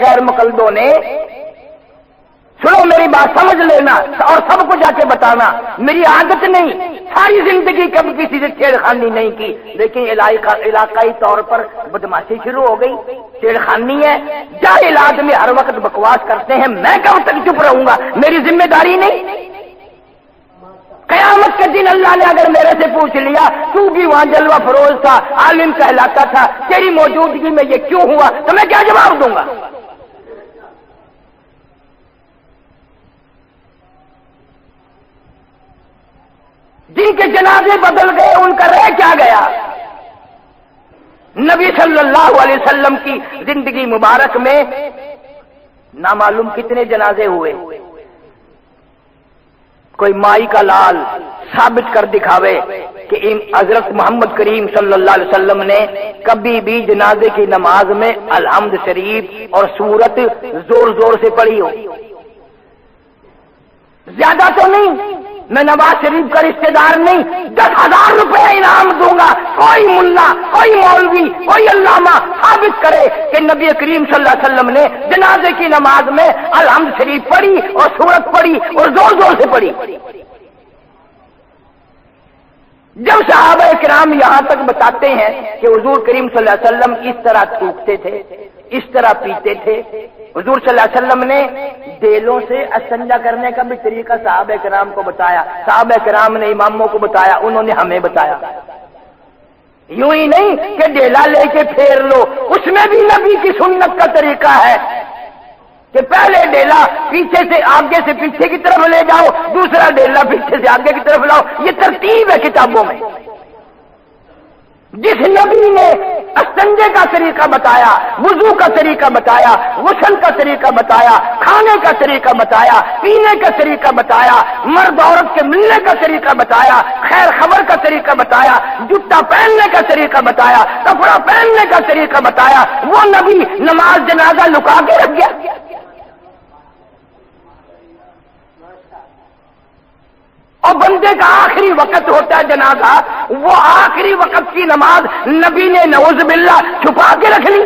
غیر مقلدوں نے، سنو میری بات سمجھ لینا اور سب کو جا کے بتانا، میری عادت نہیں، ساری زندگی کبھی کسی سے چھیڑخانی نہیں کی، لیکن علاقائی طور پر بدماشی شروع ہو گئی، چھیڑخانی ہے، جاہل آدمی ہر وقت بکواس کرتے ہیں، میں کب تک چپ رہوں گا؟ میری ذمہ داری نہیں؟ قیامت کے دن اللہ نے اگر میرے سے پوچھ لیا تو بھی وہاں جلوہ فروز تھا، عالم کہلاتا تھا، تیری موجودگی میں یہ کیوں ہوا، تو میں کیا جواب دوں گا؟ جن کے جنازے بدل گئے ان کا رہ کیا گیا؟ نبی صلی اللہ علیہ وسلم کی زندگی مبارک میں نامعلوم کتنے جنازے ہوئے، کوئی مائی کا لال ثابت کر دکھاوے کہ ان حضرت محمد کریم صلی اللہ علیہ وسلم نے کبھی بھی جنازے کی نماز میں الحمد شریف اور سورت زور زور سے پڑھی ہو؟ زیادہ تو نہیں، میں نواز شریف کا رشتہ دار نہیں، 10,000 روپے انعام دوں گا، کوئی ملا، کوئی مولوی، کوئی علامہ ثابت کرے کہ نبی کریم صلی اللہ علیہ وسلم نے جنازے کی نماز میں الحمد شریف پڑھی اور سورت پڑھی اور زور زور سے پڑھی۔ جب صحابہ کرام یہاں تک بتاتے ہیں کہ حضور کریم صلی اللہ علیہ وسلم اس طرح تھوکتے تھے، اس طرح پیتے تھے، حضور صلی اللہ علیہ وسلم نے ڈیلوں سے استنجا کرنے کا بھی طریقہ صحابہ کرام کو بتایا، صحابہ کرام نے اماموں کو بتایا، انہوں نے ہمیں بتایا۔ یوں ہی نہیں کہ ڈیلا لے کے پھیر لو، اس میں بھی نبی کی سنت کا طریقہ ہے کہ پہلے ڈیلا پیچھے سے آگے سے پیچھے کی طرف لے جاؤ، دوسرا ڈیلا پیچھے سے آگے کی طرف لاؤ، یہ ترتیب ہے کتابوں میں۔ جس نبی نے استنجے کا طریقہ بتایا، وضو کا طریقہ بتایا، غسل کا طریقہ بتایا، کھانے کا طریقہ بتایا، پینے کا طریقہ بتایا، مرد عورت کے ملنے کا طریقہ بتایا، خیر خبر کا طریقہ بتایا، جوتا پہننے کا طریقہ بتایا، کپڑا پہننے کا طریقہ بتایا، وہ نبی نماز جنازہ لکا کے رکھ گیا؟ اور بندے کا آخری وقت ہوتا ہے جنازہ، وہ آخری وقت کی نماز نبی نے نعوذ باللہ چھپا کے رکھ لی۔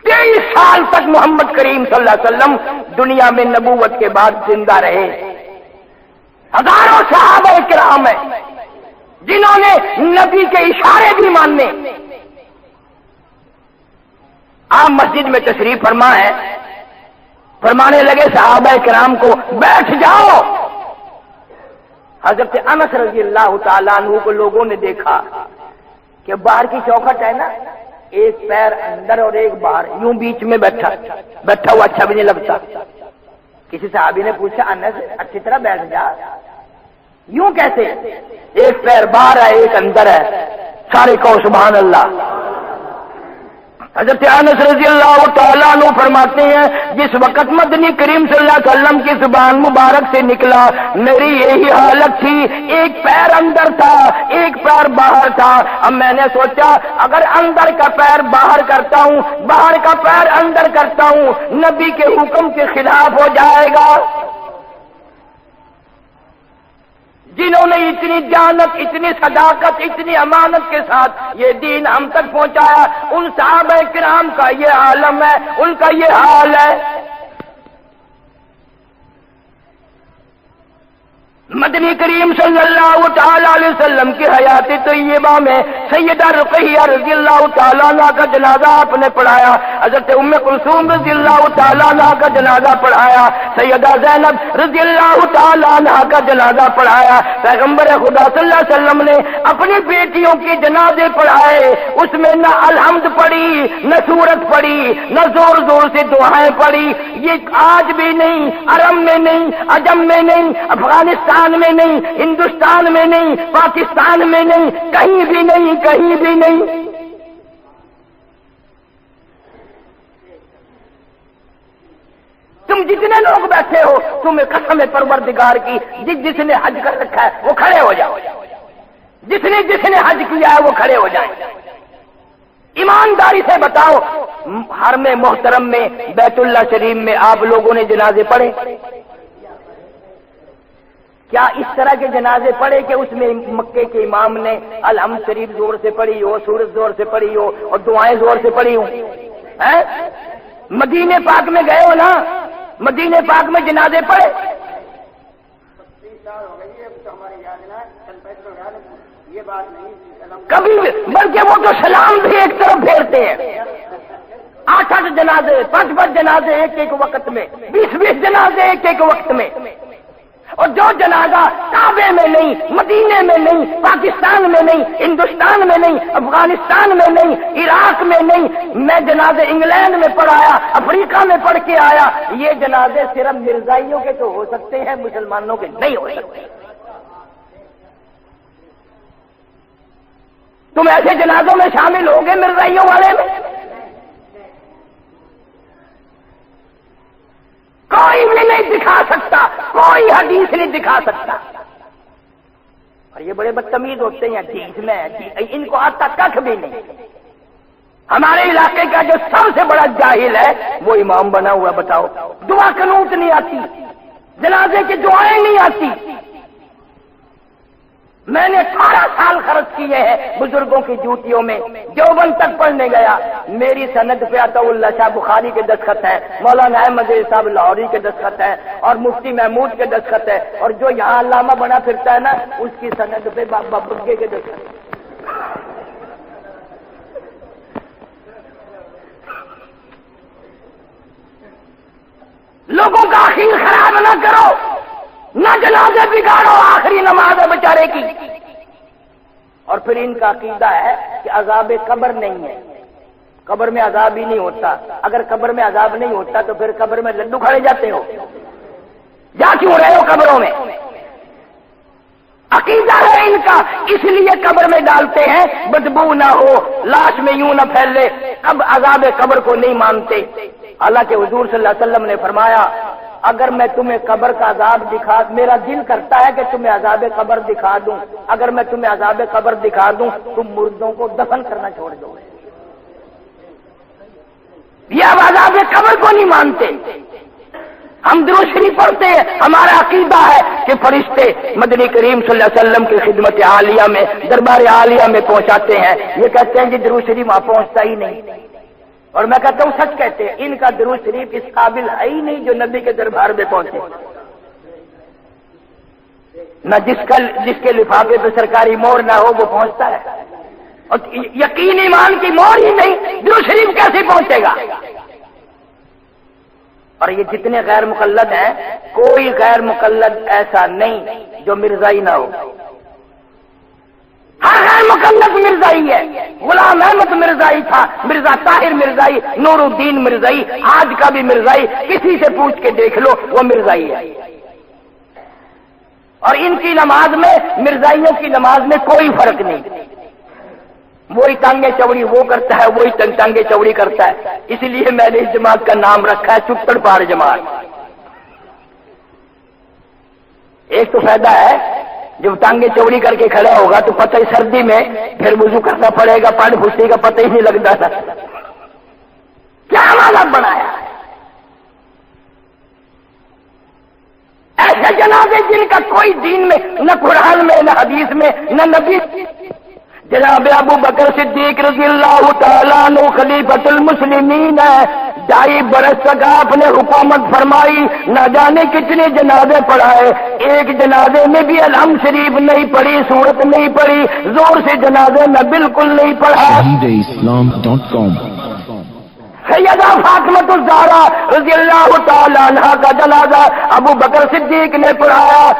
23 سال تک محمد کریم صلی اللہ علیہ وسلم دنیا میں نبوت کے بعد زندہ رہے، ہزاروں صحابہ کرام ہیں جنہوں نے نبی کے اشارے بھی ماننے۔ آپ مسجد میں تشریف فرما ہے، فرمانے لگے صحابہ کرام کو بیٹھ جاؤ۔ حضرت انس رضی اللہ تعالیٰ عنہ کو لوگوں نے دیکھا کہ باہر کی چوکھٹ ہے نا، ایک پیر اندر اور ایک باہر، یوں بیچ میں بیٹھا ہوا اچھا بھی نہیں لگتا۔ کسی صحابی نے پوچھا انس اچھی طرح بیٹھ جا، یوں کیسے؟ ایک پیر باہر ہے ایک اندر ہے، سارے کہو سبحان اللہ۔ حضرت انس رضی اللہ تعالیٰ عنہ فرماتے ہیں جس وقت مدنی کریم صلی اللہ علیہ وسلم کی زبان مبارک سے نکلا میری یہی حالت تھی، ایک پیر اندر تھا ایک پیر باہر تھا۔ اب میں نے سوچا اگر اندر کا پیر باہر کرتا ہوں، باہر کا پیر اندر کرتا ہوں، نبی کے حکم کے خلاف ہو جائے گا۔ جنہوں نے اتنی جانت، اتنی صداقت، اتنی امانت کے ساتھ یہ دین ہم تک پہنچایا، ان صحابہ کرام کا یہ عالم ہے، ان کا یہ حال ہے۔ مدنی کریم صلی اللہ تعالی علیہ وسلم کی حیات طیبہ میں سیدہ رقیہ رضی اللہ تعالیٰ عنہ کا جنازہ آپ نے پڑھایا، حضرت ام کلثوم رضی اللہ تعالیٰ عنہ کا جنازہ پڑھایا، سیدہ زینب رضی اللہ تعالیٰ عنہ کا جنازہ پڑھایا۔ پیغمبر خدا صلی اللہ علیہ وسلم نے اپنی بیٹیوں کی جنازے پڑھائے، اس میں نہ الحمد پڑھی، نہ سورت پڑھی، نہ زور زور سے دعائیں پڑھی۔ یہ آج بھی نہیں، عرب میں نہیں، عجم میں نہیں، افغانستان میں نہیں، ہندوستان میں نہیں، پاکستان میں نہیں، کہیں بھی نہیں، کہیں بھی نہیں۔ تم جتنے لوگ بیٹھے ہو تمہیں قسم پروردگار کی جس نے حج کر رکھا ہے وہ کھڑے ہو جاؤ، جس نے حج کیا ہے وہ کھڑے ہو جائیں۔ ایمانداری سے بتاؤ حرم محترم میں بیت اللہ شریف میں آپ لوگوں نے جنازے پڑھے؟ کیا اس طرح کے جنازے پڑھے کہ اس میں مکے کے امام نے الحمد شریف زور سے پڑھی ہو، سورت زور سے پڑھی ہو اور دعائیں زور سے پڑھی ہوں؟ مدینے پاک میں گئے ہو نا، مدینے پاک میں جنازے پڑھے؟ کبھی بلکہ وہ تو سلام بھی ایک طرف پھیرتے ہیں، 8 جنازے 5 جنازے ایک وقت میں، 20 جنازے ایک وقت میں، اور جو جنازہ کعبے میں نہیں، مدینے میں نہیں، پاکستان میں نہیں، ہندوستان میں نہیں، افغانستان میں نہیں، عراق میں نہیں، میں جنازے انگلینڈ میں پڑھایا، افریقہ میں پڑھ کے آیا، یہ جنازے صرف مرزائیوں کے تو ہو سکتے ہیں، مسلمانوں کے نہیں ہو سکتے۔ تم ایسے جنازوں میں شامل ہوگے مرزائیوں والے میں؟ کوئی بھی نہیں دکھا سکتا، کوئی حدیث نہیں دکھا سکتا۔ اور یہ بڑے بدتمیز ہوتے ہیں، حدیث میں ان کو آتا کھ بھی نہیں۔ ہمارے علاقے کا جو سب سے بڑا جاہل ہے وہ امام بنا ہوا، بتاؤ دعا قنوت نہیں آتی، جنازے کی دعائیں نہیں آتی۔ میں نے 18 سال خرچ کیے ہیں بزرگوں کی جوتیوں میں، دیوبند تک پڑھنے گیا، میری سند پہ عطا اللہ شاہ بخاری کے دستخط ہے، مولانا احمد صاحب لاہوری کے دستخط ہے، اور مفتی محمود کے دستخط ہے، اور جو یہاں علامہ بنا پھرتا ہے نا اس کی سند پہ بابا بگے کے دستخط ہے۔ لوگوں کا اخیر خراب نہ کرو، نہ جنازے بگاڑو، آخری نماز ہے بیچارے کی۔ اور پھر ان کا عقیدہ ہے کہ عذاب قبر نہیں ہے، قبر میں عذاب ہی نہیں ہوتا۔ اگر قبر میں عذاب نہیں ہوتا تو پھر قبر میں لڈو کھڑے جاتے ہو، جا کیوں رہے ہو قبروں میں؟ عقیدہ ہے ان کا، اس لیے قبر میں ڈالتے ہیں بدبو نہ ہو، لاش میں یوں نہ پھیلے، اب عذاب قبر کو نہیں مانتے۔ حالانکہ حضور صلی اللہ علیہ وسلم نے فرمایا اگر میں تمہیں قبر کا عذاب دکھا، میرا دل کرتا ہے کہ تمہیں عذاب قبر دکھا دوں، اگر میں تمہیں عذاب قبر دکھا دوں تم مردوں کو دفن کرنا چھوڑ دو۔ یہ اب عذاب قبر کو نہیں مانتے۔ ہم درود شریف پڑھتے ہیں، ہمارا عقیدہ ہے کہ فرشتے مدنی کریم صلی اللہ علیہ وسلم کی خدمت عالیہ میں، دربار عالیہ میں پہنچاتے ہیں، یہ کہتے ہیں کہ درود شریف وہاں پہنچتا ہی نہیں، اور میں کہتا ہوں سچ کہتے ہیں، ان کا درود شریف اس قابل ہے ہی نہیں جو نبی کے دربار میں پہنچے، نہ جس کے لفافے پہ سرکاری مور نہ ہو وہ پہنچتا ہے، اور یقین ایمان کی مور ہی نہیں، درود شریف کیسے پہنچے گا؟ اور یہ جتنے غیر مقلد ہیں، کوئی غیر مقلد ایسا نہیں جو مرزائی نہ ہو، ہر غیر مقلد مرزائی ہے۔ غلام احمد مرزائی تھا، مرزا طاہر مرزائی، نور الدین مرزائی، آج کا بھی مرزائی، کسی سے پوچھ کے دیکھ لو وہ مرزائی ہے۔ اور ان کی نماز میں، مرزائیوں کی نماز میں کوئی فرق نہیں، وہی ٹانگیں چوڑی وہ کرتا ہے، وہی ٹانگیں چوڑی کرتا ہے، اسی لیے میں نے اس جماعت کا نام رکھا ہے چپڑ پاڑ جماعت۔ ایک تو فائدہ ہے جب ٹانگیں چوڑی کر کے کھڑا ہوگا تو پتہ ہی سردی میں پھر وضو کرنا پڑے گا، پڑ پھسے گا، پتہ ہی نہیں لگتا تھا کیا مطلب بنایا۔ ایسے جنازے جن کا کوئی دین میں، نہ قرآن میں، نہ حدیث میں، نہ نبی۔ جناب ابو بکر صدیق رضی اللہ تعالیٰ عنہ خلیفۃ المسلمین ہے، 2.5 برس تک آپ نے حکومت فرمائی، نہ جانے کتنے جنازے پڑھائے، ایک جنازے میں بھی الحمد شریف نہیں پڑھی، سورت نہیں پڑھی، زور سے جنازے میں بالکل نہیں پڑھا۔ ShahideIslam.com سیدہ فاطمہ الزہرا رضی اللہ تعالیٰ عنہ کا جنازہ ابو بکر صدیق نے پڑھایا،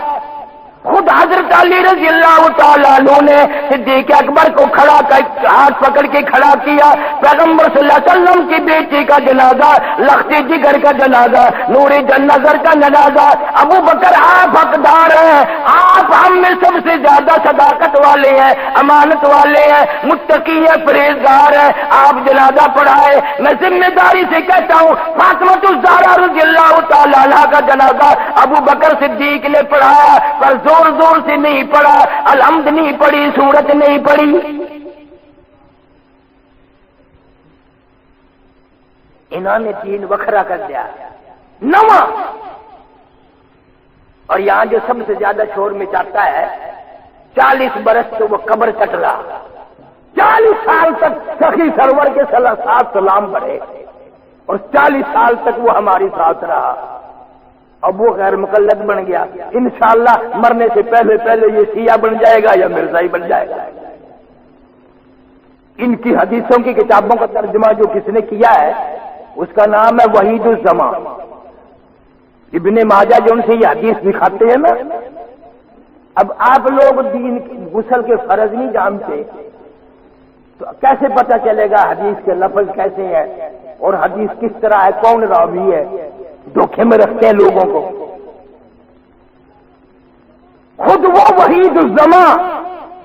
خود حضرت علی رضی اللہ تعالیٰ عنہ نے صدیق اکبر کو کھڑا کر ہاتھ پکڑ کے کھڑا کیا۔ پیغمبر صلی اللہ علیہ وسلم کی بیٹی کا جنازہ، لختی جگر کا جنازہ، نوری نظر کا جنازہ، ابو بکر آپ حقدار ہیں، آپ ہم میں سب سے زیادہ صداقت والے ہیں، امانت والے ہیں، متقی ہیں، پرہیزگار ہیں، آپ جنازہ پڑھائے۔ میں ذمہ داری سے کہتا ہوں فاطمہ الزہرا رضی اللہ تعالیٰ عنہ کا جنازہ ابو بکر صدیق نے پڑھایا، پر زور سے نہیں پڑھا، الحمد نہیں پڑھی، سورت نہیں پڑھی۔ انہوں نے دین وکھرا کر دیا، نواں اور یہاں جو سب سے زیادہ شور مچاتا ہے 40 برس تو وہ قبر کٹ رہا، 40 سال تک سخی سرور کے ساتھ سلام پڑھے اور 40 سال تک وہ ہماری ساتھ رہا، اب وہ غیر مقلد بن گیا، انشاءاللہ مرنے سے پہلے پہلے یہ شیعہ بن جائے گا یا مرزائی بن جائے گا۔ ان کی حدیثوں کی کتابوں کا ترجمہ جو کس نے کیا ہے اس کا نام ہے وحید الزمان۔ ابن ماجہ جو ان سے یہ حدیث دکھاتے ہیں نا، اب آپ لوگ دین غسل کے فرض نہیں جانتے تو کیسے پتہ چلے گا حدیث کے لفظ کیسے ہیں اور حدیث کس طرح ہے، کون راوی ہے؟ دھوکے میں رکھتے ہیں لوگوں کو۔ خود وہ وحید الزمان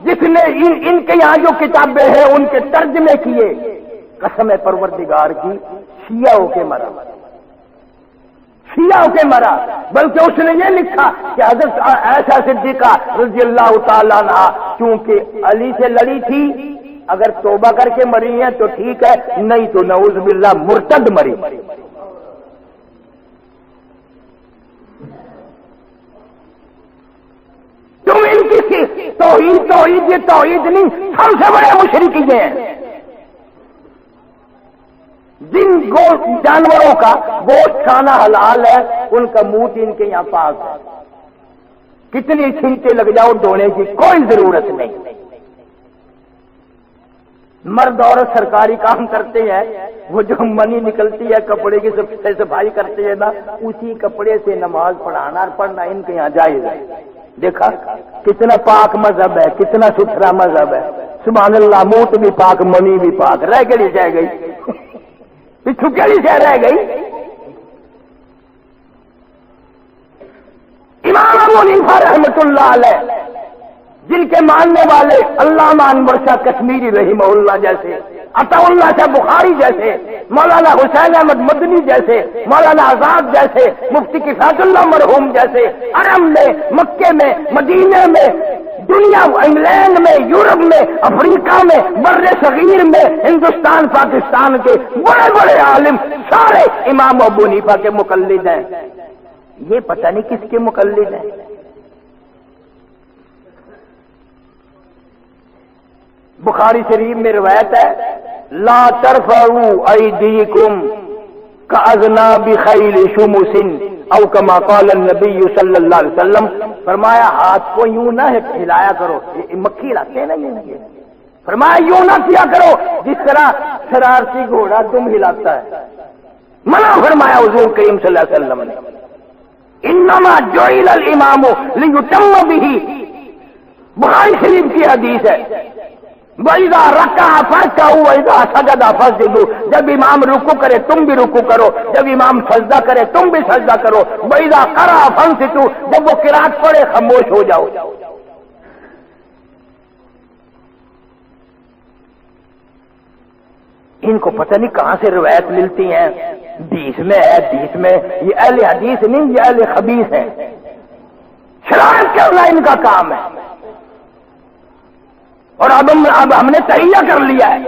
جس نے ان کے یہاں جو کتابیں ہیں ان کے ترجمے کیے، قسم پروردگار کی شیعہ ہو کے مرا، شیعہ ہو کے مرا، بلکہ اس نے یہ لکھا کہ حضرت عائشہ صدیقہ رضی اللہ تعالیٰ عنہ چونکہ علی سے لڑی تھی، اگر توبہ کر کے مری ہیں تو ٹھیک ہے، نہیں تو نعوذ باللہ مرتد مری۔ تم ان کی توحید یہ توحید نہیں، سب سے بڑے مشرک یہ ہیں۔ جن جانوروں کا گوشت کھانا حلال ہے ان کا منہ ان کے یہاں پاک ہے، کتنی چھینٹیں لگ جاؤ دھونے کی کوئی ضرورت نہیں۔ مرد عورت سرکاری کام کرتے ہیں، وہ جو منی نکلتی ہے کپڑے کی صفائی کرتے ہیں نا، اسی کپڑے سے نماز پڑھانا اور پڑھنا ان کے یہاں جائز ہے۔ دیکھا کتنا پاک مذہب ہے، کتنا ستھرا مذہب ہے، سبحان اللہ۔ منہ بھی پاک، منی بھی پاک، رہ گئی جائے گئی پچھو کیڑی سے رہ گئی۔ امام ابو حنیفہ رحمۃ اللہ علیہ جن کے ماننے والے علامہ انور شاہ کشمیری رحمہ اللہ جیسے، عطا اللہ شاہ بخاری جیسے، مولانا حسین احمد مدنی جیسے، مولانا آزاد جیسے، مفتی کفایت اللہ مرحوم جیسے، حرم میں، مکے میں، مدینے میں، دنیا، انگلینڈ میں، یورپ میں، افریقہ میں، بر صغیر میں، ہندوستان پاکستان کے بڑے بڑے عالم سارے امام ابو حنیفہ کے مقلد ہیں۔ یہ پتہ نہیں کس کے مقلد ہیں۔ بخاری شریف میں روایت ہے، لا ترفعوا ایدیکم کاذناب خیل شمس او کما قال النبی صلی اللہ علیہ وسلم، فرمایا ہاتھ کو یوں نہ ہلایا کرو، مکھی ہلاتے ہیں نا یہ، فرمایا یوں نہ کیا کرو جس طرح شرارتی گھوڑا دم ہلاتا ہے، منع فرمایا حضور کریم صلی اللہ علیہ وسلم نے۔ انما جعل الامام لیتم به، بخاری شریف کی حدیث ہے، وَإِذَا رَكَعَ فَارْكَعُوا وَإِذَا سَجَدَ فَاسْجُدُوا، جب امام رکوع کرے تم بھی رکوع کرو، جب امام سجدہ کرے تم بھی سجدہ کرو، وَإِذَا قَرَأَ فَانصِتُوا، جب وہ قرات پڑھے خاموش ہو جاؤ۔ ان کو پتہ نہیں کہاں سے روایت ملتی ہیں، حدیث میں ہے، حدیث میں، یہ اہل حدیث نہیں، یہ اہل خبیث ہیں، شرارت کرنا ان کا کام ہے۔ اور اب ہم نے تہیہ کر لیا ہے،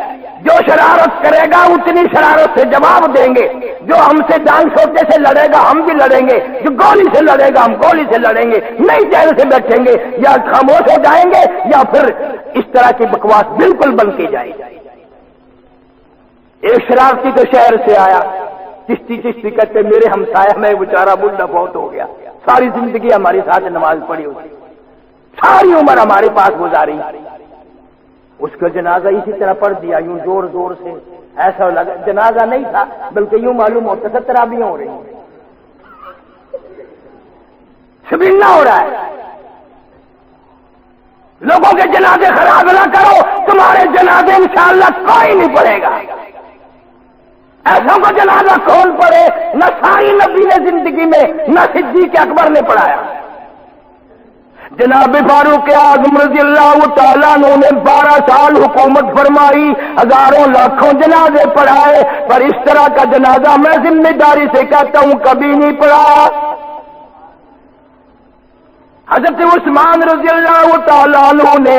جو شرارت کرے گا اتنی شرارت سے جواب دیں گے، جو ہم سے ڈانگ سوٹے سے لڑے گا ہم بھی لڑیں گے، جو گولی سے لڑے گا ہم گولی سے لڑیں گے، نہیں چین سے بیٹھیں گے، یا خاموش ہو جائیں گے یا پھر اس طرح کی بکواس بالکل بند کی جائے گی۔ ایک شرارتی تو شہر سے آیا، چشتی کہتے میرے ہمسایہ میں بیچارہ بڈھا بہت ہو گیا، ساری زندگی ہمارے ساتھ نماز پڑھی ہوئی، ساری عمر ہمارے پاس گزاری، اس کا جنازہ اسی طرح پڑھ دیا یوں زور زور سے، ایسا لگا جنازہ نہیں تھا بلکہ یوں معلوم ہوتا تھا تراویح ہو رہی ہیں، شبیلہ ہو رہا ہے۔ لوگوں کے جنازے خراب نہ کرو، تمہارے جنازے انشاءاللہ کوئی نہیں پڑھے گا۔ ایسا کو جنازہ کون پڑھے؟ نہ ساری نبی نے زندگی میں، نہ صدیق اکبر نے پڑھایا۔ جناب فاروق اعظم رضی اللہ تعالیٰ عنہ نے 12 سال حکومت فرمائی، ہزاروں لاکھوں جنازے پڑھائے، پر اس طرح کا جنازہ میں ذمہ داری سے کہتا ہوں کبھی نہیں پڑھا۔ حضرت عثمان رضی اللہ تعالیٰ عنہ نے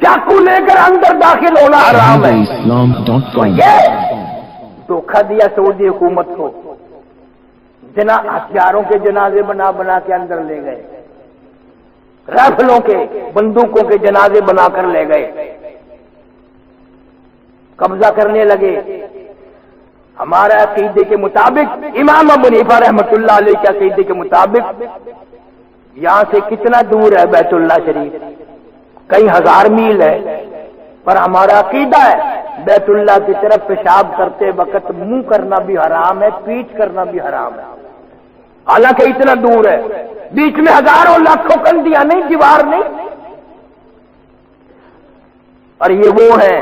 چاقو لے کر اندر داخل ہونا حرام ہے. Islam.com. یہ دھوکہ دیا سعودی حکومت کو. ہتھیاروں کے جنازے بنا بنا کے اندر لے گئے، رائفلوں کے بندوقوں کے جنازے بنا کر لے گئے، قبضہ کرنے لگے. ہمارے عقیدے کے مطابق، امام ابو حنیفہ رحمۃ اللہ علیہ کے عقیدے کے مطابق، یہاں سے کتنا دور ہے بیت اللہ شریف؟ کئی ہزار میل ہے، پر ہمارا عقیدہ ہے بیت اللہ کی طرف پیشاب کرتے وقت منہ کرنا بھی حرام ہے، پیٹ کرنا بھی حرام ہے. حالانکہ اتنا دور ہے، بیچ میں ہزاروں لاکھوں کندیاں نہیں، دیوار نہیں. اور یہ وہ ہے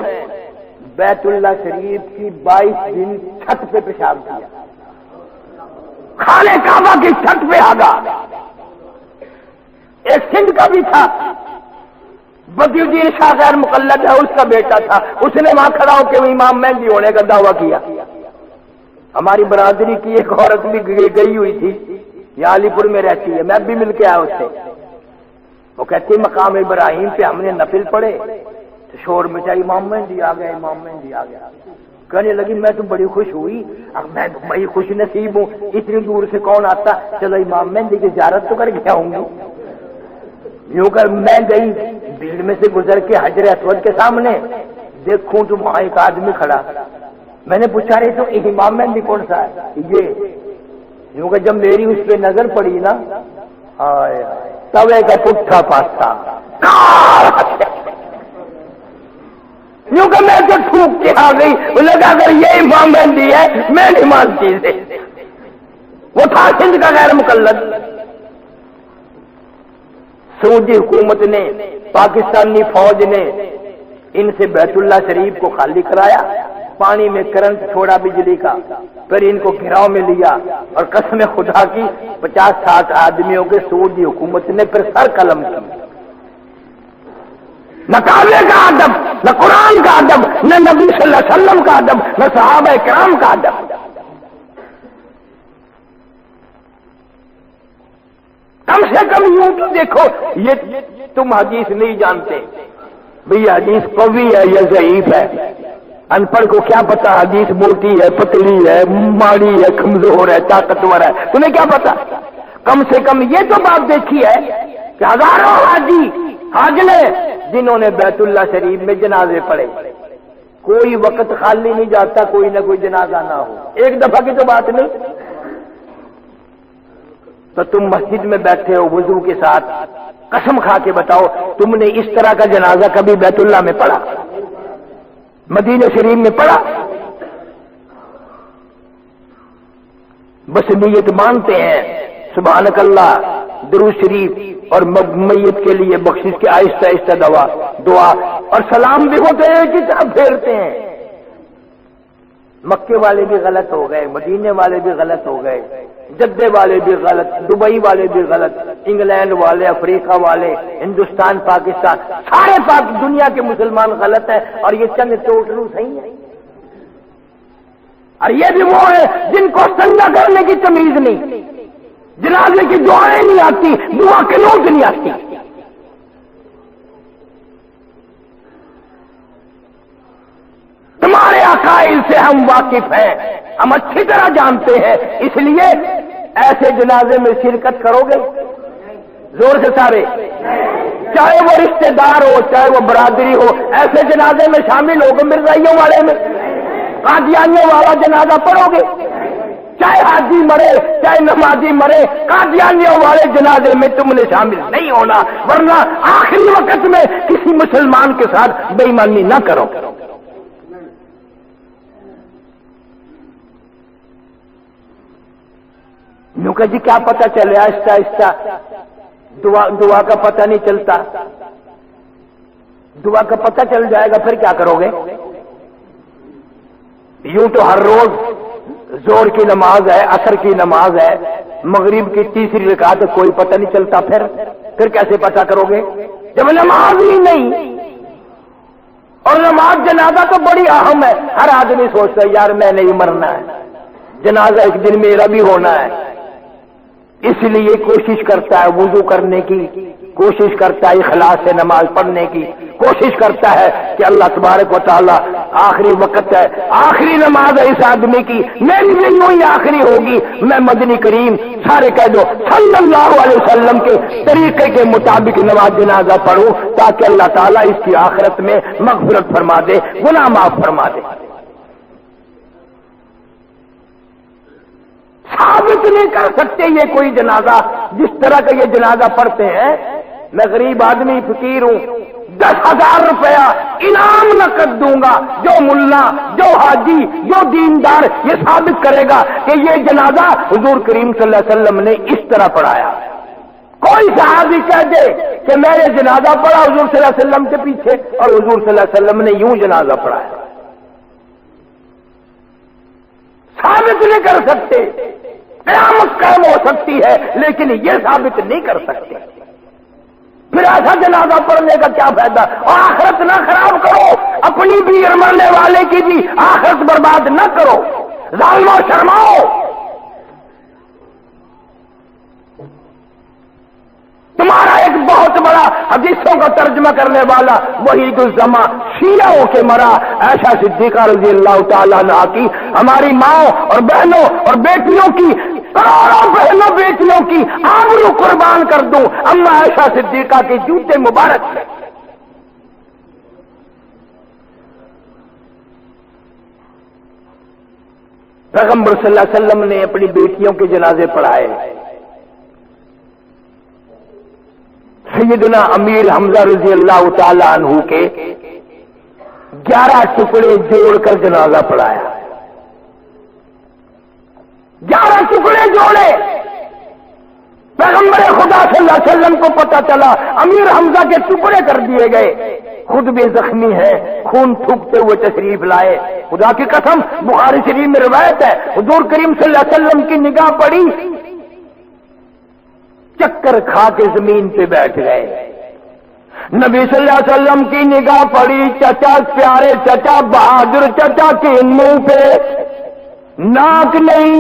بیت اللہ شریف کی 22 دن چھت پہ پیشاب کیا، خانہ کعبہ کی چھت پہ آگا. ایک سندھ کا بھی تھا، بدی الدین شاہ غیر مقلد ہے، اس کا بیٹا تھا، اس نے وہاں کھڑا ہو کے امام مہدی ہونے کا دعویٰ کیا. ہماری برادری کی ایک عورت بھی گئی ہوئی تھی، یہاں علی پور میں رہتی ہے، میں بھی مل کے آیا اس سے. وہ کہتی مقام ابراہیم پہ ہم نے نفل پڑھے تو شور مچا، امام مہدی آ گیا، امام مہدی آ گیا. کہنے لگی میں تو بڑی خوش ہوئی، اب میں بڑی خوش نصیب ہوں، اتنی دور سے کون آتا، چلو امام مہدی کی زیارت تو کر گیا ہوں گی. یوں کر میں گئی، بھیڑ میں سے گزر کے حجر اسود کے سامنے دیکھوں تو وہاں ایک آدمی کھڑا. میں نے پوچھا رہے تو امام مہدی کون سا ہے؟ یہ. یوں کہ جب میری اس پہ نظر پڑی نا، توے کا پٹھا پاستا، یوں کہ میں تو ٹھوک کے آ گئی. لگا اگر یہ امام مہدی ہے میں نہیں مانتی سے. وہ تھا سندھ کا غیر مقلد. سعودی حکومت نے، پاکستانی فوج نے ان سے بیت اللہ شریف کو خالی کرایا، پانی میں کرنٹ چھوڑا بجلی کا، پھر ان کو گھیراؤ میں لیا اور قسم خدا کی 50-60 آدمیوں کے سعودی حکومت نے پھر سر قلم کی. نہ کعبے کا ادب، نہ قرآن کا ادب، نہ نبی صلی اللہ علیہ وسلم کا ادب، نہ صحابہ کرام کا ادب. کم سے کم یوں تو دیکھو، یہ تم حدیث نہیں جانتے بھئی حدیث قوی ہے یا ضعیف ہے. ان پڑھ کو کیا پتا حدیث موٹی ہے، پتلی ہے، ماڑی ہے، کمزور ہے، طاقتور ہے، تمہیں کیا پتا؟ کم سے کم یہ تو بات دیکھی ہے کہ ہزاروں حاجلے جنہوں نے بیت اللہ شریف میں جنازے پڑھے، کوئی وقت خالی نہیں جاتا کوئی نہ کوئی جنازہ نہ ہو. ایک دفعہ کی تو بات نہیں. تو تم مسجد میں بیٹھے ہو وضو کے ساتھ، قسم کھا کے بتاؤ تم نے اس طرح کا جنازہ کبھی بیت اللہ میں پڑھا، مدینہ شریف میں پڑھا؟ بس نیت مانتے ہیں، سبحانک اللہ، درود شریف اور میت کے لیے بخشش کے آہستہ آہستہ دعا اور سلام بھی ہوتے ہیں کہ طرف پھیرتے ہیں. مکے والے بھی غلط ہو گئے، مدینے والے بھی غلط ہو گئے، جدے والے بھی غلط، دبئی والے بھی غلط، انگلینڈ والے، افریقہ والے، ہندوستان، پاکستان، سارے دنیا کے مسلمان غلط ہیں. اور یہ چند ٹوٹلو صحیح ہے. اور یہ بھی وہ ہے جن کو سجدہ کرنے کی تمیز نہیں، جنازے کی دعائیں نہیں آتی، دعا کے نوٹ نہیں آتی. تمہارے عقائد سے ہم واقف ہیں، ہم اچھی طرح جانتے ہیں، اس لیے ایسے جنازے میں شرکت کرو گے؟ زور سے سارے، چاہے وہ رشتہ دار ہو چاہے وہ برادری ہو، ایسے جنازے میں شامل ہو گے؟ مرزائیوں والے میں، قادیانیوں والا جنازہ پڑھو گے؟ چاہے حاجی مرے چاہے نمازی مرے، قادیانیوں والے جنازے میں تم نے شامل نہیں ہونا، ورنہ آخری وقت میں کسی مسلمان کے ساتھ بے ایمانی نہ کرو. یوں کہ جی کیا پتہ چلے، آہستہ آہستہ دعا کا پتہ نہیں چلتا. دعا کا پتہ چل جائے گا پھر کیا کرو گے؟ یوں تو ہر روز زور کی نماز ہے، عصر کی نماز ہے، مغرب کی تیسری رکعت ہے، کوئی پتہ نہیں چلتا. پھر کیسے پتہ کرو گے جب نماز ہی نہیں؟ اور نماز جنازہ تو بڑی اہم ہے. ہر آدمی سوچتا ہے یار میں نہیں مرنا ہے، جنازہ ایک دن میرا بھی ہونا ہے، اس لیے کوشش کرتا ہے وضو کرنے کی، کوشش کرتا ہے اخلاص سے نماز پڑھنے کی، کوشش کرتا ہے کہ اللہ تبارک و تعالی آخری وقت ہے، آخری نماز ہے اس آدمی کی، میری بھی یوں ہی آخری ہوگی، میں مدنی کریم سارے کہہ دو صلی اللہ علیہ وسلم کے طریقے کے مطابق نماز جنازہ پڑھوں تاکہ اللہ تعالیٰ اس کی آخرت میں مغفرت فرما دے، گناہ معاف فرما دے۔ ثابت نہیں کر سکتے یہ کوئی جنازہ جس طرح کا یہ جنازہ پڑھتے ہیں۔ میں غریب آدمی فقیر ہوں، 10,000 روپیہ انعام نقد دوں گا، جو ملا، جو حاجی، جو دیندار یہ ثابت کرے گا کہ یہ جنازہ حضور کریم صلی اللہ علیہ وسلم نے اس طرح پڑھایا۔ کوئی صحابی کہہ دے کہ میں نے جنازہ پڑھا حضور صلی اللہ علیہ وسلم کے پیچھے اور حضور صلی اللہ علیہ وسلم نے یوں جنازہ پڑھایا، ثابت نہیں کر سکتے۔ قیامت قائم ہو سکتی ہے لیکن یہ ثابت نہیں کر سکتے۔ پھر ایسا جنازہ پڑھنے کا کیا فائدہ؟ اور آخرت نہ خراب کرو، اپنی بھی اور مرنے والے کی بھی آخرت برباد نہ کرو، ظالمو شرماؤ۔ تمہارا ایک بہت بڑا حدیثوں کا ترجمہ کرنے والا وحید الزما شیعوں کے مرا عائشہ صدیقہ رضی اللہ تعالیٰ عنہا کی، ہماری ماں اور بہنوں اور بیٹیوں کی، کروڑوں بہنوں بیٹیوں کی آبرو قربان کر دوں اما عائشہ صدیقہ کے جوتے مبارک سے۔ پیغمبر صلی اللہ علیہ وسلم نے اپنی بیٹیوں کے جنازے پڑھائے۔ سیدنا امیر حمزہ رضی اللہ تعالی عنہ کے 11 ٹکڑے جوڑ کر جنازہ پڑھایا، 11 ٹکڑے جوڑے۔ پیغمبر خدا صلی اللہ علیہ وسلم کو پتہ چلا، امیر حمزہ کے ٹکڑے کر دیے گئے، خود بھی زخمی ہے، خون تھوکتے ہوئے تشریف لائے۔ خدا کی قسم بخاری شریف میں روایت ہے، حضور کریم صلی اللہ علیہ وسلم کی نگاہ پڑی، چکر کھا کے زمین پہ بیٹھ گئے۔ نبی صلی اللہ علیہ وسلم کی نگاہ پڑی، چچا پیارے چچا بہادر چچا کے منہ پہ ناک نہیں،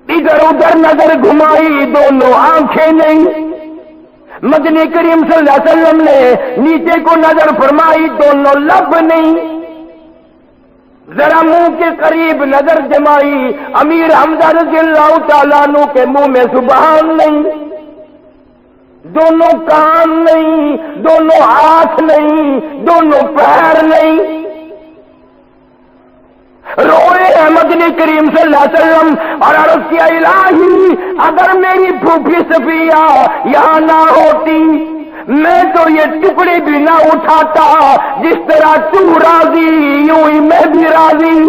ادھر ادھر نظر گھمائی، دونوں آنکھیں نہیں۔ مدنی کریم صلی اللہ علیہ وسلم نے نیچے کو نظر فرمائی، دونوں لب نہیں، ذرا منہ کے قریب نظر جمائی، امیر حمزہ رضی اللہ تعالیٰ عنہ کے منہ میں زبان نہیں، دونوں کان نہیں، دونوں ہاتھ نہیں، دونوں پیر نہیں، روئے مدنی کریم صلی اللہ علیہ وسلم اور عرض کیا الہی اگر میری پھوپھی صفیہ یہاں نہ ہوتی میں تو یہ ٹکڑے بھی نہ اٹھاتا، جس طرح تو راضی یوں ہی میں بھی راضی۔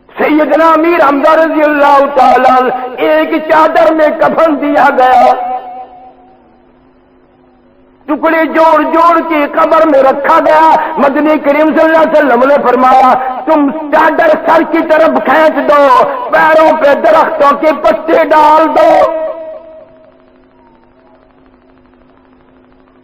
سیدنا امیر حمزہ رضی اللہ تعالی ایک چادر میں کفن دیا گیا، ٹکڑے جوڑ جوڑ کے قبر میں رکھا گیا۔ مدنی کریم صلی اللہ علیہ وسلم نے فرمایا تم چادر سر کی طرف کھینچ دو، پیروں پہ درختوں کے پتے ڈال دو۔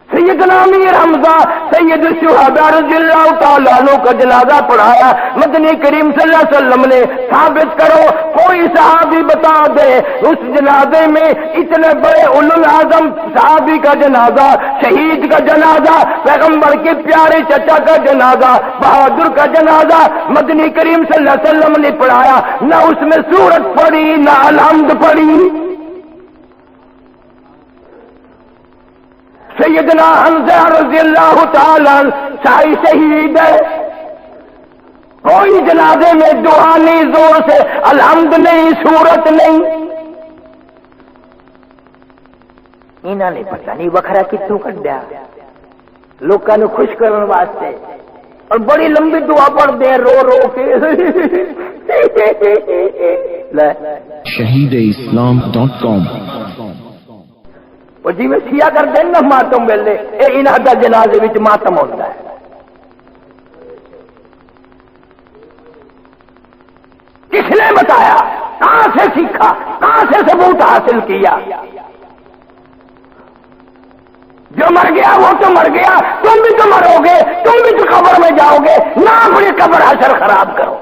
سیدنا امیر حمزہ سید الشہداء رضی اللہ تعالیٰ عنہ کا جنازہ پڑھایا۔ مدنی کریم صلی اللہ علیہ وسلم نے ثابت کرو کوئی صحابی بتا دے اس جنازے میں اتنے بڑے اولو العظم صحابی کا جنازہ، شہید کا جنازہ، پیغمبر کے پیارے چچا کا جنازہ، بہادر کا جنازہ مدنی کریم صلی اللہ علیہ وسلم نے پڑھایا، نہ اس میں سورت پڑھی نہ الحمد پڑھی۔ سیدنا حمزہ رضی اللہ تعالی شاہی شہید ہے، کوئی جنازے میں دعا نہیں، زور سے الحمد نہیں، سورت نہیں۔ انہوں نے پتہ نہیں وکھرا کتوں کڈیا لوگوں نے خوش کرنے واسطے، اور بڑی لمبی دعا پڑھ دے رو رو کے۔ shahideislam.com وہ جی میں سیا کر دیں نا ماتم ویلے اے انہاں دا جنازے وچ ماتم ہوتا ہے۔ کس نے بتایا؟ کہاں سے سیکھا؟ کہاں سے ثبوت حاصل کیا؟ جو مر گیا وہ تو مر گیا، تم بھی تو مرو گے، تم بھی تو قبر میں جاؤ گے، نہ اپنی قبر حشر خراب کرو۔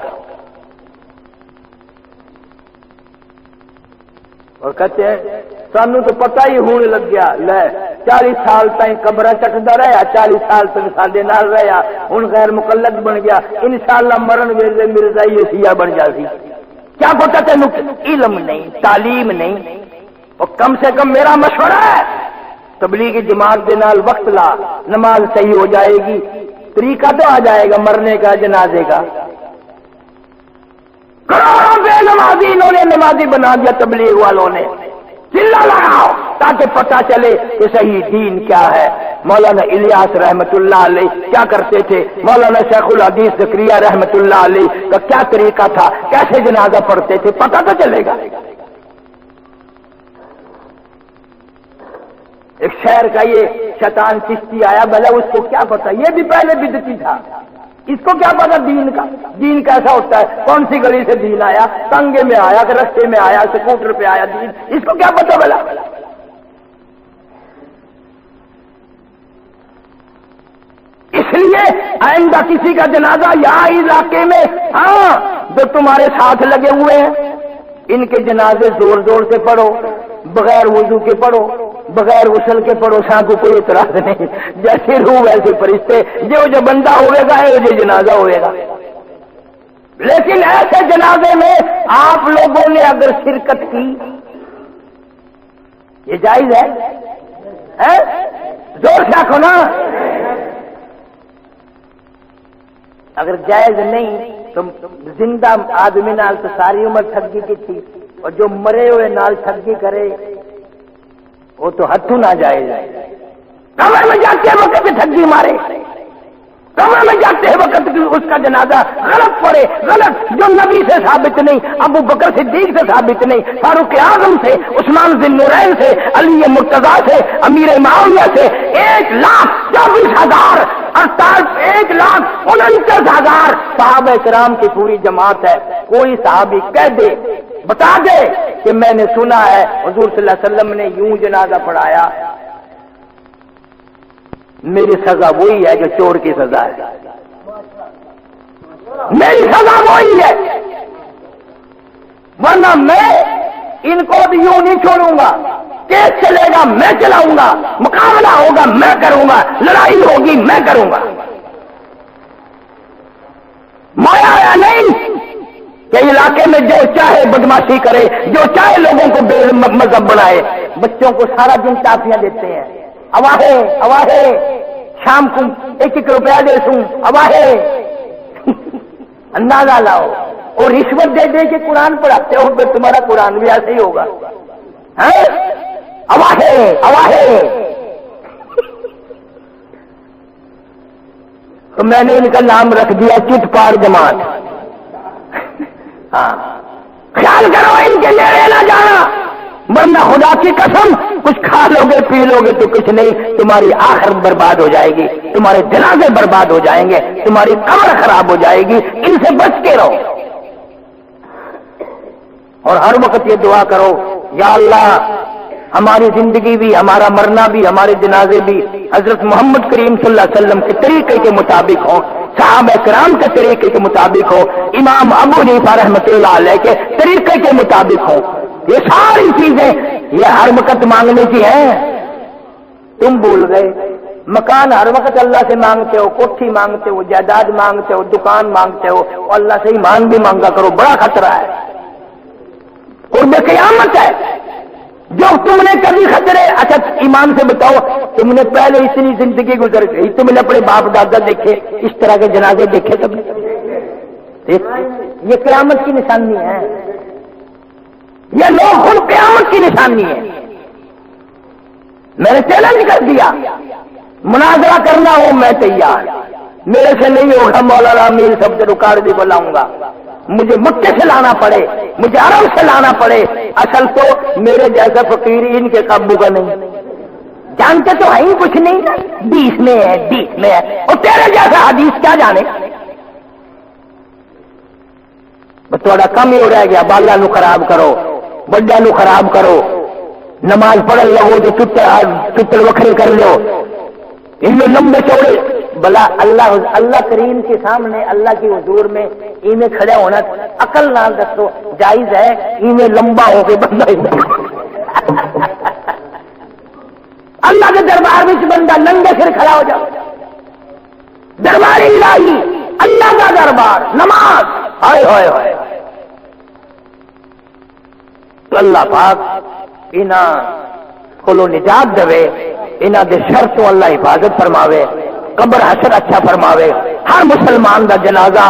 کہتے ہیں سانو تو پتہ ہی ہونے لگ گیا لے 40 سال تائیں قبرہ چٹدا رہا 40 سال تک ساڈے نال رہا ہن غیر مقلد بن گیا انشاءاللہ مرن ویلے مرزائی سیاہ بن جاسی کیا پتہ تینوں علم نہیں تعلیم نہیں اور کم سے کم میرا مشورہ ہے تبلیغی جماعت دے نال وقت لا نماز صحیح ہو جائے گی طریقہ تو آ جائے گا مرنے کا جنازے کا کروڑوں بے نمازی انہوں نے نمازی بنا دیا تبلیغ والوں نے چلا لگاؤ تاکہ پتہ چلے کہ صحیح دین کیا ہے مولانا الیاس رحمت اللہ علیہ کیا کرتے تھے مولانا شیخ الحدیث زکریا رحمت اللہ علیہ کا کیا طریقہ تھا کیسے جنازہ پڑھتے تھے پتہ تو چلے گا ایک شہر کا یہ شیطان چشتی آیا بھلا اس کو کیا پتا یہ بھی پہلے بدعتی تھا اس کو کیا پتا دین کا دین کیسا ہوتا ہے کون سی گلی سے دین آیا تنگے میں آیا کہ رستے میں آیا سکوٹر پہ آیا دین اس کو کیا پتا بھلا اس لیے آئندہ کسی کا جنازہ یہاں علاقے میں ہاں جو تمہارے ساتھ لگے ہوئے ہیں ان کے جنازے زور زور سے پڑھو بغیر وضو کے پڑھو بغیر غسل کے پڑھو شاہ کو کوئی اعتراض نہیں جیسے روح ویسے فرشتے جو بندہ ہوئے گا جو جنازہ ہوئے گا لیکن ایسے جنازے میں آپ لوگوں نے اگر شرکت کی یہ جائز ہے زور سے آخو نا اگر جائز نہیں تو زندہ آدمی نال تو ساری عمر ٹھگی کی تھی اور جو مرے ہوئے نال ٹھگی کرے وہ تو ہتھوں نہ جائے قبر میں جاتے وقت ٹھگی مارے قبر میں جاتے وقت اس کا جنازہ غلط پڑے غلط جو نبی سے ثابت نہیں ابو بکر صدیق سے ثابت نہیں فاروق اعظم سے عثمان ذی النورین سے علی مرتضیٰ سے امیر معاویہ سے 1,24,000 1,49,000 صحابہ کرام کی پوری جماعت ہے کوئی صحابی کہہ دے بتا دے کہ میں نے سنا ہے حضور صلی اللہ علیہ وسلم نے یوں جنازہ پڑھایا میری سزا وہی ہے جو چور کی سزا ہے میری سزا وہی ہے ورنہ میں ان کو بھی یوں نہیں چھوڑوں گا کیس چلے گا میں چلاؤں گا مقابلہ ہوگا میں کروں گا لڑائی ہوگی میں کروں گا مایا نہیں کہ علاقے میں جو چاہے بدماشی کرے جو چاہے لوگوں کو بے مذہب بنائے بچوں کو سارا دن ٹافیاں دیتے ہیں اواہے شام کو 1 روپیہ دے سوں اواہے اندازہ لاؤ اور رشوت دے دے کے قرآن پڑھاتے ہو پھر تمہارا قرآن بھی ایسے ہی ہوگا اواہے تو میں نے ان کا نام رکھ دیا چٹ پاڑ جماعت خیال کرو ان کے لیے نہ جانا ورنہ خدا کی قسم کچھ کھا لو گے پی لو گے تو کچھ نہیں تمہاری آخر برباد ہو جائے گی تمہارے جنازے برباد ہو جائیں گے تمہاری قبر خراب ہو جائے گی ان سے بچ کے رہو اور ہر وقت یہ دعا کرو یا اللہ ہماری زندگی بھی ہمارا مرنا بھی ہمارے جنازے بھی حضرت محمد کریم صلی اللہ علیہ وسلم کے طریقے کے مطابق ہوں صحابہ کرام کے طریقے کے مطابق ہو امام ابو حنیفہ رحمۃ اللہ علیہ کے طریقے کے مطابق ہو یہ ساری چیزیں یہ ہر وقت مانگنے کی ہیں تم بھول گئے مکان ہر وقت اللہ سے مانگتے ہو کوٹھی مانگتے ہو جائیداد مانگتے ہو دکان مانگتے ہو اور اللہ سے ایمان بھی مانگا کرو بڑا خطرہ ہے قرب قیامت ہے جو تم نے کبھی خطرے اچھا ایمان سے بتاؤ تم نے پہلے اتنی زندگی گزر گئی تم نے اپنے باپ دادا دیکھے اس طرح کے جنازے دیکھے تم نے یہ قیامت کی نشانی ہے یہ لوگ خود قیامت کی نشانی ہے میں نے چیلنج کر دیا مناظرہ کرنا ہو میں تیار میرے سے نہیں ہوگا مولانا امیر سب سے رکاڑ بھی بلاؤں گا مجھے مکے سے لانا پڑے مجھے عرب سے لانا پڑے اصل تو میرے جیسا فقیر ان کے قابو کا نہیں جانتے تو ہے ہی کچھ نہیں 20 میں ہے اور تیرے جیسا حدیث کیا جانے تھوڑا کم ہی ہو رہ گیا بالا نو خراب کرو بڑا نو خراب کرو نماز پڑھ لو تو چتر وکھرے کر لو ان میں لمبے چوڑے بلا اللہ کریم کے سامنے اللہ کے حضور میں ایویں کھڑا ہونا عقل نال دسو جائز ہے ایویں لمبا ہو کے بندہ اللہ کے دربار میں بندہ ننگے سر کھڑا ہو جائے. دربار الہی اللہ کا دربار نماز ہائے ہائے ہائے. تو اللہ پاک انہاں کو نجات دے، انہاں دے شر تو اللہ حفاظت فرماوے، قبر حشر اچھا فرماوے. ہر مسلمان دا جنازہ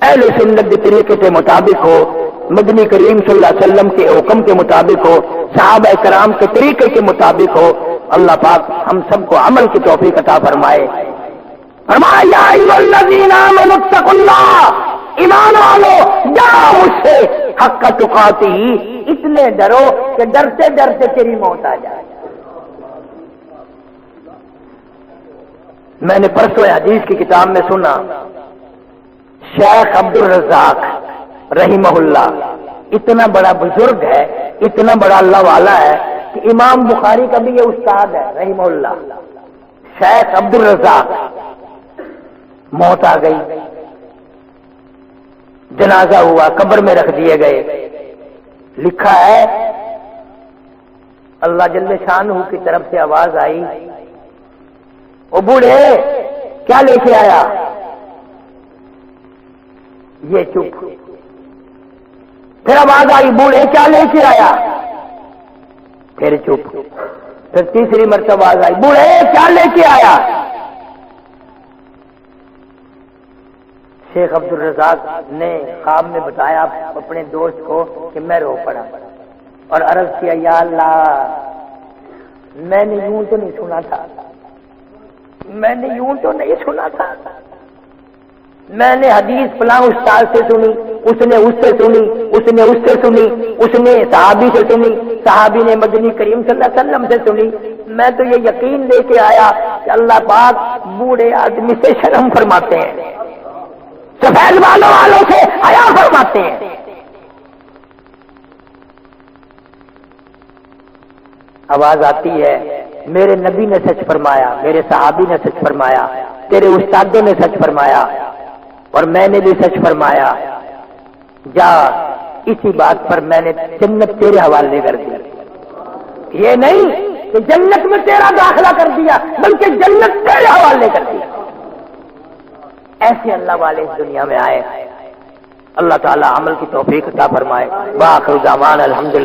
اہل سنت کے طریقے کے مطابق ہو، مدنی کریم صلی اللہ علیہ وسلم کے حکم کے مطابق ہو، صحابہ کرام کے طریقے کے مطابق ہو. اللہ پاک ہم سب کو عمل کی توفیق عطا فرمائے. فرمایا یا ایھا الذین آمنوا اتقوا اللہ، ایمان والو ڈرو مجھ سے حق تقاتہ، اتنے ڈرو کہ ڈرتے ڈرتے تیری موت آ جائے. میں نے پرسوں حدیث کی کتاب میں سنا، شیخ عبد الرزاق رحمہ اللہ اتنا بڑا بزرگ ہے، اتنا بڑا اللہ والا ہے کہ امام بخاری کا بھی یہ استاد ہے رحمہ اللہ. شیخ عبد الرزاق موت آ گئی، جنازہ ہوا، قبر میں رکھ دیے گئے. لکھا ہے اللہ جل شانہ کی طرف سے آواز آئی، او بوڑھے کیا لے کے آیا؟ یہ چپ. پھر آواز آئی، بوڑھے کیا لے کے آیا؟ پھر چپ. پھر تیسری مرتبہ آواز آئی، بوڑھے کیا لے کے آیا؟ شیخ عبد الرزاق نے خواب میں بتایا اپنے دوست کو کہ میں رو پڑا اور عرض کیا، یا اللہ میں نے یوں تو نہیں سنا تھا، میں نے یوں تو نہیں سنا تھا، میں نے حدیث فلاں استاد سے سنی، اس نے اس سے سنی، اس نے اس سے سنی، اس نے صحابی سے سنی، صحابی نے مدنی کریم صلی اللہ علیہ وسلم سے سنی. میں تو یہ یقین لے کے آیا کہ اللہ پاک بوڑھے آدمی سے شرم فرماتے ہیں، سفید والوں سے حیا فرماتے ہیں. آواز آتی ہے، میرے نبی نے سچ فرمایا، میرے صحابی نے سچ فرمایا، تیرے استادوں نے سچ فرمایا اور میں نے بھی سچ فرمایا. جا اسی بات پر میں نے جنت تیرے حوالے کر دی. یہ نہیں کہ جنت میں تیرا داخلہ کر دیا، بلکہ جنت تیرے حوالے کر دیا. ایسے اللہ والے اس دنیا میں آئے. اللہ تعالی عمل کی توفیق عطا فرمائے. وآخر دعوانا الحمدللہ.